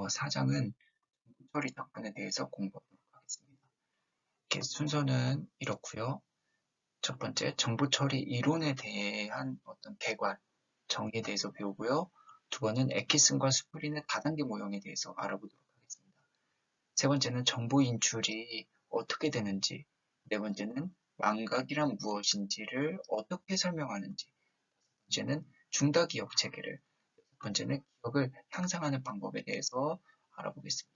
4장은 처리 답변에 대해서 공부하도록 하겠습니다. 이렇게 순서는 이렇고요. 첫 번째, 정보 처리 이론에 대한 어떤 개괄, 정의에 대해서 배우고요. 두 번은 애키슨과 스프린의 다단계 모형에 대해서 알아보도록 하겠습니다. 세 번째는 정보 인출이 어떻게 되는지, 네 번째는 망각이란 무엇인지를 어떻게 설명하는지, 첫 번째는 중다기억 체계를, 첫 번째는 기억을 향상하는 방법에 대해서 알아보겠습니다.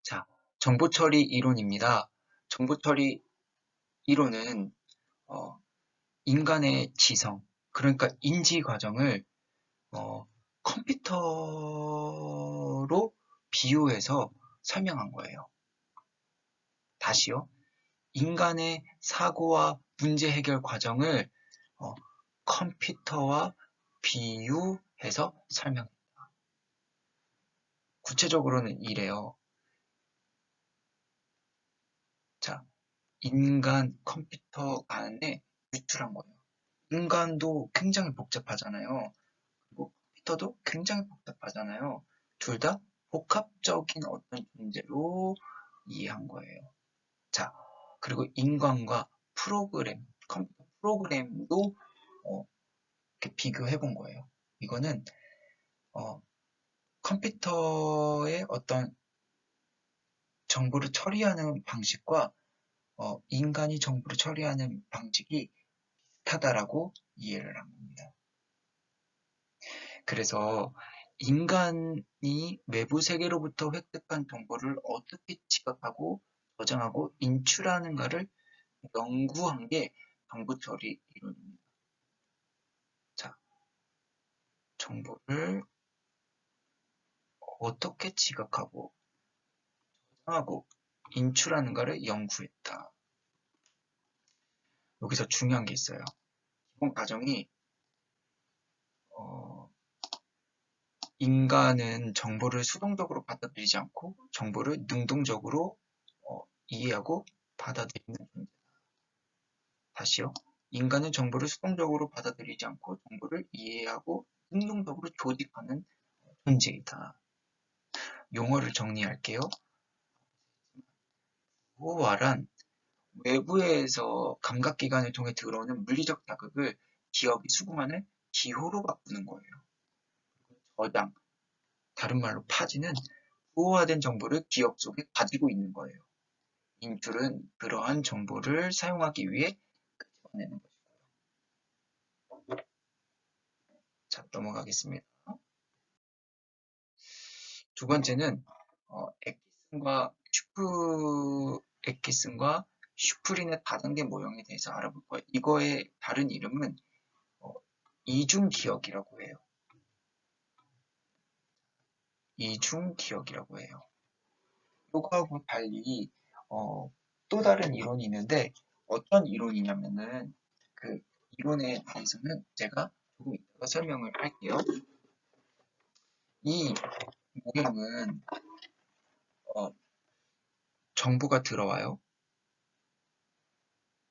자, 정보 처리 이론입니다. 정보 처리 이론은 인간의 지성, 그러니까 인지 과정을 컴퓨터로 비유해서 설명한 거예요. 다시요. 인간의 사고와 문제 해결 과정을 컴퓨터와 비유해서 설명합니다. 구체적으로는 이래요. 자, 인간, 컴퓨터 간에 유출한 거예요. 인간도 굉장히 복잡하잖아요. 그리고 컴퓨터도 굉장히 복잡하잖아요. 둘 다 복합적인 어떤 존재로 이해한 거예요. 자, 그리고 인간과 프로그램, 컴퓨터 프로그램도 이렇게 비교해 본 거예요. 이거는 컴퓨터의 어떤 정보를 처리하는 방식과 인간이 정보를 처리하는 방식이 비슷하다라고 이해를 한 겁니다. 그래서 인간이 외부 세계로부터 획득한 정보를 어떻게 지각하고 저장하고 인출하는가를 연구한 게 정보 처리 이론입니다. 자, 정보를 어떻게 지각하고 저장하고 인출하는가를 연구했다. 여기서 중요한 게 있어요. 기본 과정이 인간은 정보를 수동적으로 받아들이지 않고 정보를 능동적으로 이해하고 받아들이는 존재다. 다시요. 인간은 정보를 수동적으로 받아들이지 않고 정보를 이해하고 능동적으로 조직하는 존재이다. 용어를 정리할게요. 보호와란 외부에서 감각기관을 통해 들어오는 물리적 자극을 기억이 수긍하는 기호로 바꾸는 거예요. 저장, 다른 말로 파지는 보호화된 정보를 기억 속에 가지고 있는 거예요. 인출은 그러한 정보를 사용하기 위해 끄집어내는 것이고요. 자, 넘어가겠습니다. 두 번째는 애키슨과 슈프린의 다단계 모형에 대해서 알아볼 거예요. 이거의 다른 이름은 이중기억이라고 해요. 이중기억이라고 해요. 이거하고 달리 또 다른 이론이 있는데 어떤 이론이냐면은 그 이론에 대해서는 제가 조금 이따가 설명을 할게요. 이 모형은 정보가 들어와요.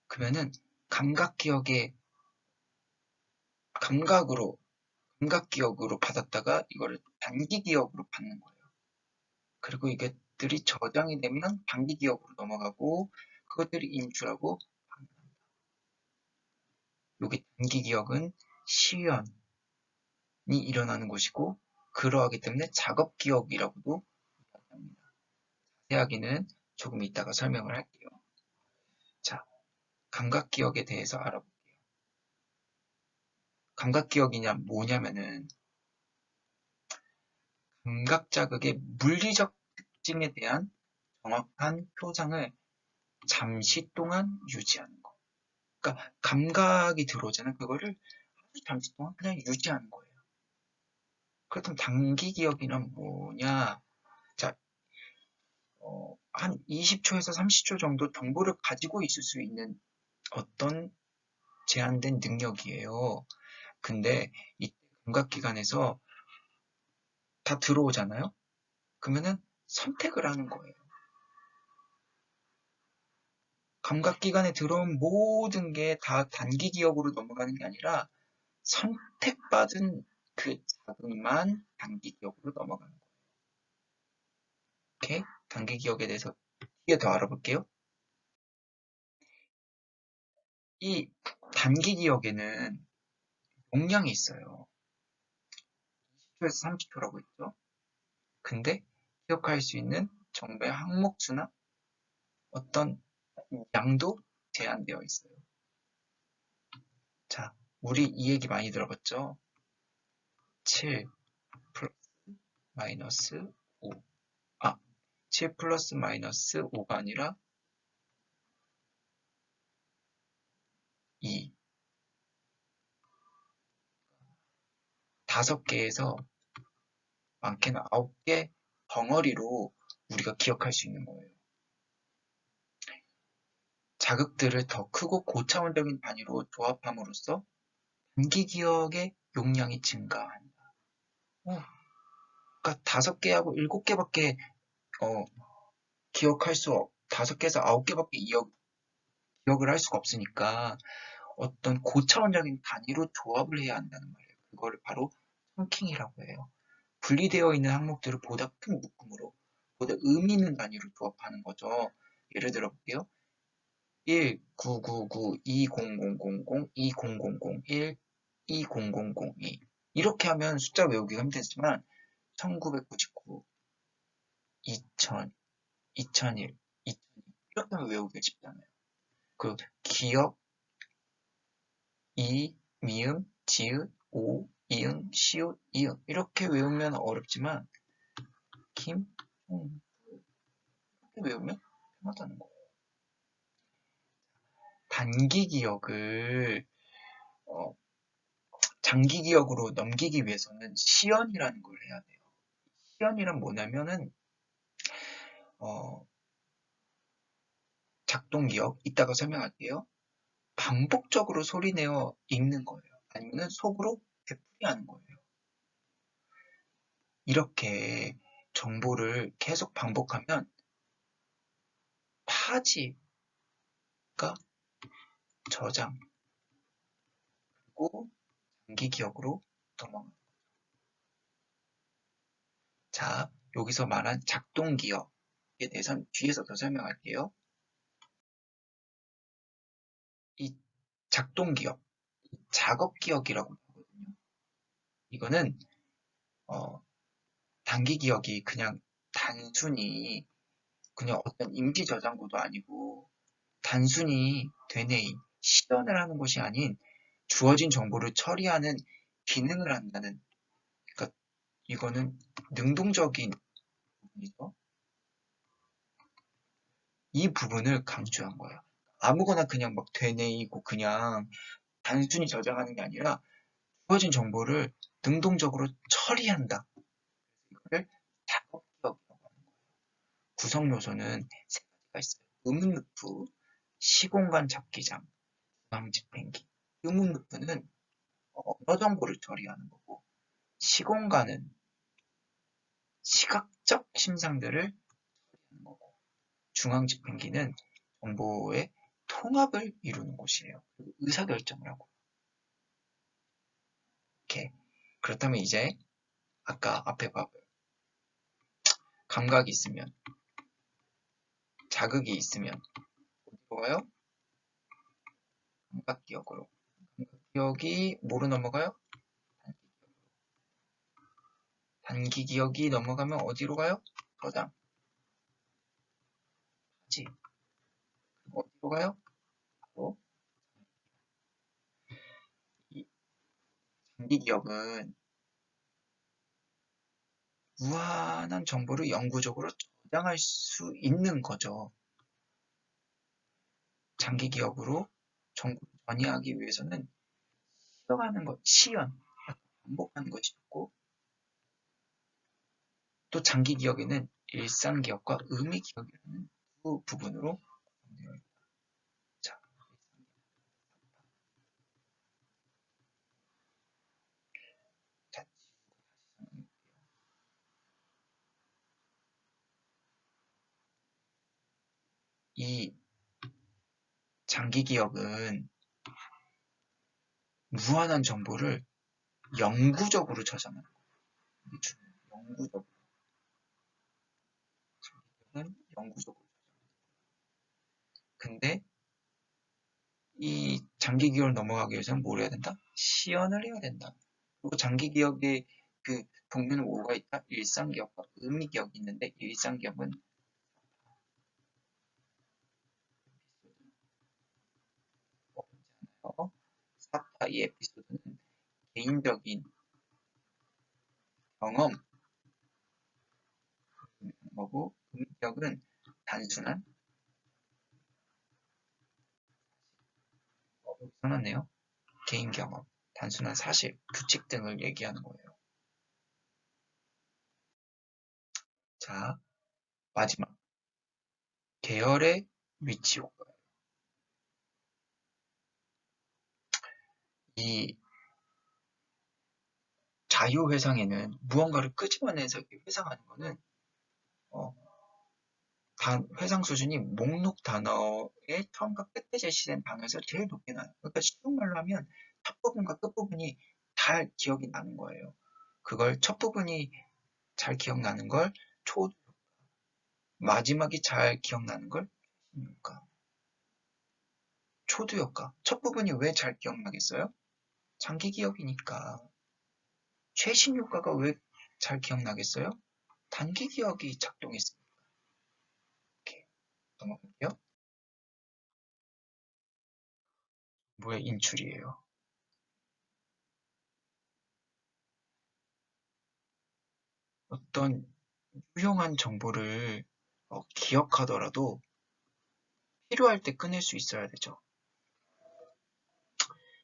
그러면은 감각기억으로 받았다가 이거를 단기기억으로 받는 거예요. 그리고 이것들이 저장이 되면 단기기억으로 넘어가고 그것들이 인출하고 합니다. 여기 단기기억은 시연이 일어나는 곳이고 그러하기 때문에 작업기억이라고도 합니다. 자세하게는 조금 이따가 설명을 할게요. 자, 감각기억에 대해서 알아볼게요. 감각기억이냐 뭐냐면은 감각자극의 물리적 특징에 대한 정확한 표상을 잠시 동안 유지하는 거. 그러니까 감각이 들어오잖아요. 그거를 아주 잠시 동안 그냥 유지하는 거예요. 그렇다면 단기 기억이란 뭐냐? 자, 한 20초에서 30초 정도 정보를 가지고 있을 수 있는 어떤 제한된 능력이에요. 근데 이 감각기관에서 다 들어오잖아요. 그러면은 선택을 하는 거예요. 감각기관에 들어온 모든 게 다 단기 기억으로 넘어가는 게 아니라 선택받은 그 자극만 단기 기억으로 넘어가는 거예요. 이렇게 단기 기억에 대해서 뒤에 더 알아볼게요. 이 단기 기억에는 용량이 있어요. 20초에서 30초라고 했죠. 근데 기억할 수 있는 정보의 항목수나 어떤 양도 제한되어 있어요. 자, 우리 이 얘기 많이 들어봤죠? 7 플러스 마이너스 5. 7 플러스 마이너스 5가 아니라 2. 5개에서 많게는 9개 덩어리로 우리가 기억할 수 있는 거예요. 자극들을 더 크고 고차원적인 단위로 조합함으로써 단기 기억의 용량이 증가한다. 그러니까 5개하고 7개밖에 기억할 수 5개에서 9개밖에 기억을 할 수가 없으니까 어떤 고차원적인 단위로 조합을 해야 한다는 말이에요. 그거를 바로 청킹이라고 해요. 분리되어 있는 항목들을 보다 큰 묶음으로, 보다 의미 있는 단위로 조합하는 거죠. 예를 들어 볼게요. 1, 9, 9, 9, 2, 0, 0, 0, 0, 2, 0, 0, 0, 1, 2, 0, 0, 0, 2. 이렇게 하면 숫자 외우기가 힘들지만 1999, 2000, 2001, 2002 이렇게 하면 외우기가 쉽잖아요. 그 기억, 이, 미음, 지읒, 오, 이응, 시옷, 이응 이렇게 외우면 어렵지만 김, 이렇게 외우면 편하다는 거예요. 단기 기억을 장기 기억으로 넘기기 위해서는 시연이라는 걸 해야 돼요. 시연이란 뭐냐면은 작동 기억 이따가 설명할게요. 반복적으로 소리내어 읽는 거예요. 아니면 속으로 되풀이하는 거예요. 이렇게 정보를 계속 반복하면 파지가 저장 그리고 장기 기억으로 넘어갑니다. 자, 여기서 말한 작동 기억에 대해서는 뒤에서 더 설명할게요. 이 작동 기억, 작업 기억이라고 하거든요. 이거는 단기 기억이 그냥 단순히 그냥 어떤 임시 저장고도 아니고 단순히 되뇌임, 실현을 하는 것이 아닌 주어진 정보를 처리하는 기능을 한다는, 그러니까 이거는 능동적인 부분이죠. 이 부분을 강조한 거예요. 아무거나 그냥 막 되뇌이고 그냥 단순히 저장하는 게 아니라 주어진 정보를 능동적으로 처리한다. 이거를 작업기억이라고 하는 거예요. 구성 요소는 세 가지가 있어요. 의문루프, 시공간 잡기장, 중앙집행기. 의문루프는 언어 정보를 처리하는 거고, 시공간은 시각적 심상들을 처리하는 거고, 중앙집행기는 정보의 통합을 이루는 곳이에요. 그리고 의사결정을 하고. 이렇게. 그렇다면 이제 아까 앞에 봐봐요. 감각이 있으면, 자극이 있으면 어디로 가요? 감각기억으로. 감각기억이 뭐로 넘어가요? 단기 기억이 넘어가면 어디로 가요? 저장. 하지. 어디로 가요? 바로 이 단기 기억은 무한한 정보를 영구적으로 저장할 수 있는 거죠. 장기 기억으로 정보를 전이하기 위해서는 시연하는 것, 시연, 반복하는 것이 좋고, 또 장기 기억에는 일상 기억과 의미 기억이라는 두 부분으로 구성되어 있다. 자, 자, 이 장기 기억은 무한한 정보를 영구적으로 저장하는 거예요. 영구적으로. 영구적으로. 근데 이 장기 기억을 넘어가기 위해서는 뭘 해야 된다? 시연을 해야 된다. 그리고 장기 기억의 그 동면은 뭐가 있다? 일상 기억과 의미 기억이 있는데 일상 기억은 사타 이 에피소드는 개인적인 경험 거고 의미 기억은 단순한 써놨네요. 개인 경험, 단순한 사실, 규칙 등을 얘기하는 거예요. 자, 마지막 계열의 위치 효과. 이 자유회상에는 무언가를 끄집어내서 회상하는 거는 회상 수준이 목록 단어의 처음과 끝에 제시된 단어에서 제일 높게 나요. 그러니까 쉬운 말로 하면 첫 부분과 끝 부분이 잘 기억이 나는 거예요. 그걸 첫 부분이 잘 기억나는 걸 초두, 마지막이 잘 기억나는 걸 효과. 초두 효과. 첫 부분이 왜 잘 기억나겠어요? 장기 기억이니까. 최신 효과가 왜 잘 기억나겠어요? 단기 기억이 작동했습니다. 이렇게 넘어갈게요. 뭐의 인출이에요? 어떤 유용한 정보를 기억하더라도 필요할 때 꺼낼 수 있어야 되죠.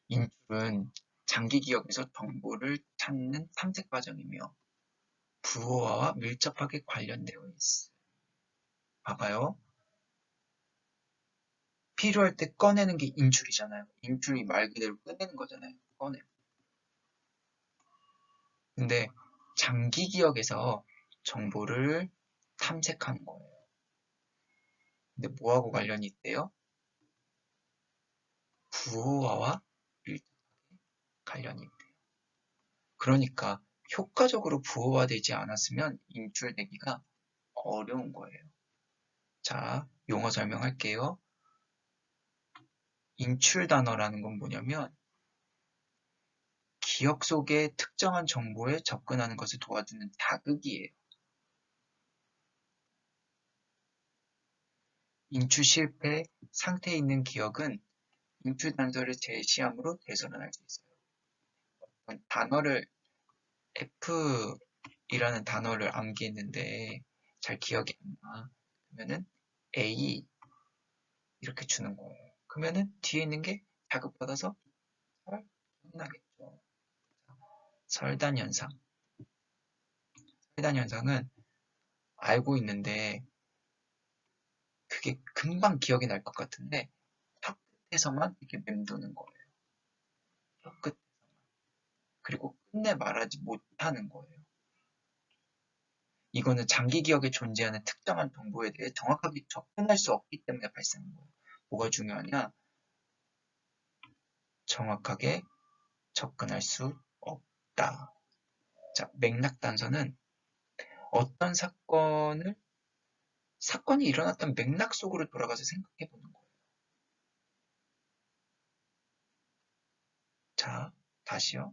인출은 장기 기억에서 정보를 찾는 탐색 과정이며 부호화와 밀접하게 관련되어 있어요. 봐봐요. 필요할 때 꺼내는 게 인출이잖아요. 인출이 말 그대로 꺼내는 거잖아요. 꺼내. 근데 장기 기억에서 정보를 탐색하는 거예요. 근데 뭐하고 관련이 있대요? 부호화와 밀접하게 관련이 있대요. 그러니까 효과적으로 부호화되지 않았으면 인출되기가 어려운 거예요. 자, 용어 설명할게요. 인출 단어라는 건 뭐냐면 기억 속에 특정한 정보에 접근하는 것을 도와주는 자극이에요. 인출 실패 상태에 있는 기억은 인출 단서를 제시함으로 개선을 할 수 있어요. 단어를 F이라는 단어를 암기했는데 잘 기억이 안 나. 그러면은 A 이렇게 주는 거예요. 그러면은 뒤에 있는 게 자극받아서 잘 기억나겠죠. 설단 현상. 설단 현상은 알고 있는데 그게 금방 기억이 날 것 같은데 턱 끝에서만 이렇게 맴도는 거예요. 턱 끝. 그리고 끝내 말하지 못하는 거예요. 이거는 장기 기억에 존재하는 특정한 정보에 대해 정확하게 접근할 수 없기 때문에 발생한 거예요. 뭐가 중요하냐? 정확하게 접근할 수 없다. 자, 맥락 단서는 어떤 사건이 일어났던 맥락 속으로 돌아가서 생각해 보는 거예요. 자, 다시요.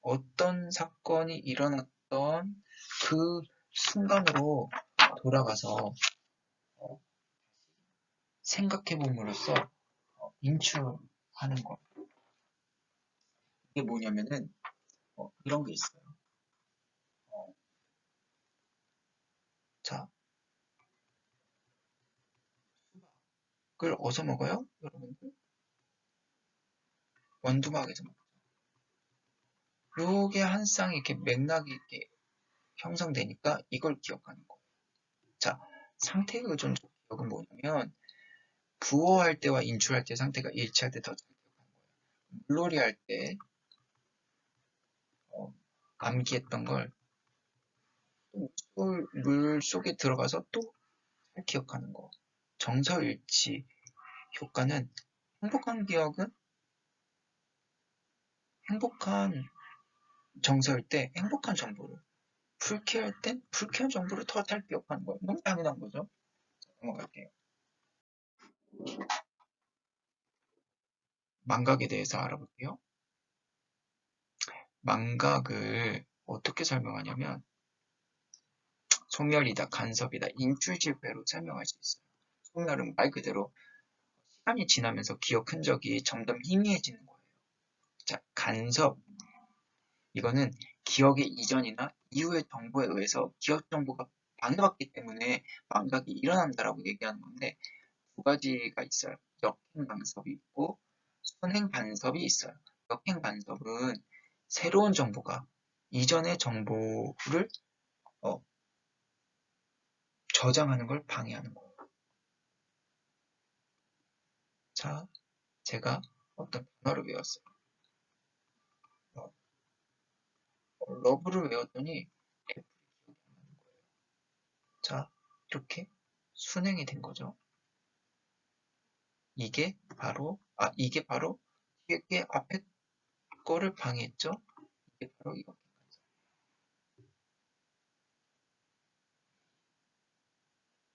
어떤 사건이 일어났던 그 순간으로 돌아가서 생각해 봄으로써 인출하는 거. 이게 뭐냐면은 이런 게 있어요. 자, 그걸 어디서 먹어요? 여러분들? 원두막에서 먹어요. 요게 한 쌍이 이렇게 맥락이 이렇게 형성되니까 이걸 기억하는 거예요. 자, 상태 의존적 기억은 뭐냐면 부호할 때와 인출할 때 상태가 일치할 때 더 잘 기억하는 거예요. 물놀이 할 때 암기했던 걸 물 속에 들어가서 또 잘 기억하는 거. 정서일치 효과는 행복한 기억은 행복한 정서일 때 행복한 정보를, 불쾌할 땐 불쾌한 정보를 더 잘 기억하는 거예요. 너무 당연한 거죠. 넘어갈게요. 망각에 대해서 알아볼게요. 망각을 어떻게 설명하냐면 소멸이다, 간섭이다, 인출질배로 설명할 수 있어요. 소멸은 말 그대로 시간이 지나면서 기억 흔적이 점점 희미해지는 거예요. 자, 간섭. 이거는 기억의 이전이나 이후의 정보에 의해서 기억 정보가 방해받기 때문에 망각이 일어난다라고 얘기하는 건데 두 가지가 있어요. 역행 간섭이 있고 선행 간섭이 있어요. 역행 간섭은 새로운 정보가 이전의 정보를 어, 저장하는 걸 방해하는 거예요. 자, 제가 어떤 단어를 외웠어요. 러브를 외웠더니 F를 기억이 안 나는 거예요. 자, 이렇게 순행이 된 거죠. 이게 바로 이게 앞에 거를 방해했죠. 이게 바로 이거.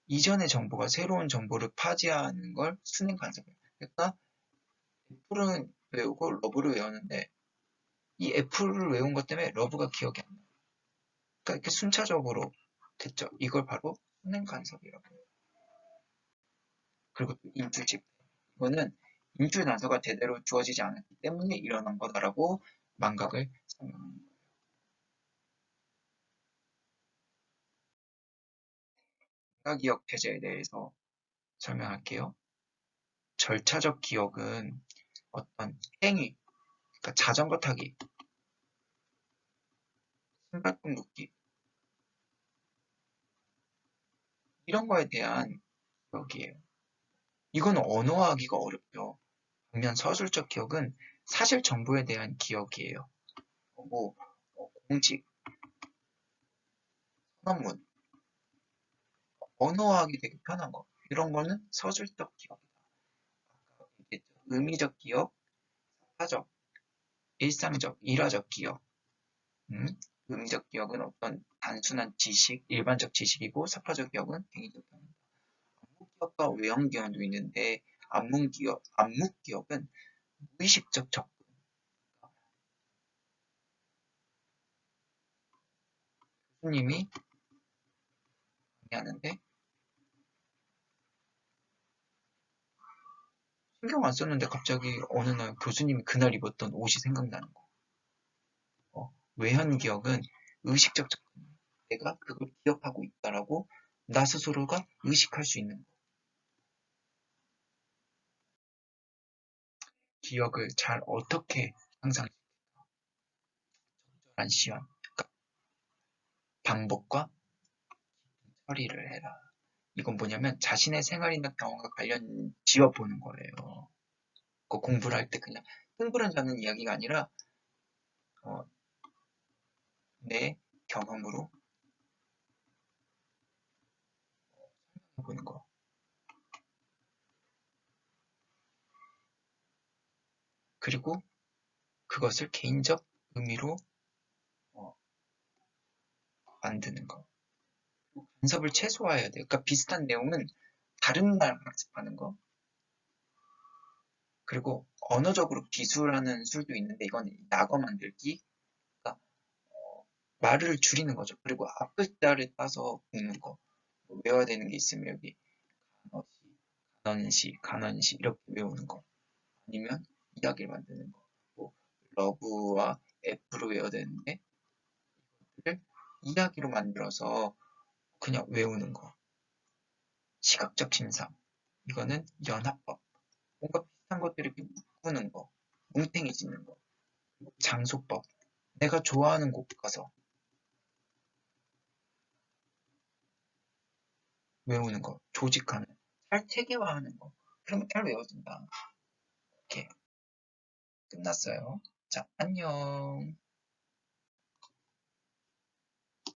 이전의 정보가 새로운 정보를 파지하는 걸 순행 간섭이에요. 그러니까 F를 외우고 러브를 외웠는데 이 F를 외운 것 때문에 러브가 기억이 안 나요. 그러니까 이렇게 순차적으로 됐죠. 이걸 바로 순행 간섭이라고 해요. 그리고 또 인출집. 이거는 인출 단서가 제대로 주어지지 않았기 때문에 일어난 거다라고 망각을 설명합니다. 기억 체제에 대해서 설명할게요. 절차적 기억은 어떤 행위, 그러니까 자전거 타기, 신발끈 묶기 이런 거에 대한 기억이에요. 이건 언어화하기가 어렵죠. 반면 서술적 기억은 사실 정보에 대한 기억이에요. 뭐 공직, 선언문, 언어화하기 되게 편한 거. 이런 거는 서술적 기억이다. 아까 얘기했죠. 의미적 기억, 사적, 일상적, 일화적 기억. 의미적 기억은 어떤 단순한 지식, 일반적 지식이고 사파적 기억은 행위적 기억입니다. 안목 기억과 외형 기억도 있는데 안목 기억은 무의식적 접근. 교수님이 강의하는데 신경 안 썼는데 갑자기 어느 날 교수님이 그날 입었던 옷이 생각나는 거. 외현 기억은 의식적 접근. 내가 그걸 기억하고 있다라고 나 스스로가 의식할 수 있는 거. 기억을 잘 어떻게 항상 적절한 시간, 그러니까 방법과 처리를 해라. 이건 뭐냐면 자신의 생활이나 경험과 관련 지어보는 거예요. 그 공부를 할 때 그냥 흥분하자는 이야기가 아니라 어, 내 경험으로 해보는 거. 그리고 그것을 개인적 의미로 어, 만드는 거. 간섭을 최소화해야 돼요. 그러니까 비슷한 내용은 다른 날 학습하는 거. 그리고 언어적으로 기술하는 술도 있는데 이건 낙어 만들기. 그러니까 말을 줄이는 거죠. 그리고 앞글자를 따서 읽는 거. 뭐 외워야 되는 게 있으면 여기 간언시 이렇게 외우는 거. 아니면 이야기를 만드는 거. 뭐 러브와 F로 외워야 되는데 이것들을 이야기로 만들어서 그냥 외우는 거. 시각적 신상. 이거는 연합법. 뭔가 비슷한 것들을 이렇게 묶는 거. 뭉탱이 짓는 거. 장소법. 내가 좋아하는 곳 가서 외우는 거. 조직하는. 잘 체계화하는 거. 그러면 잘 외워진다. 이렇게 끝났어요. 자, 안녕.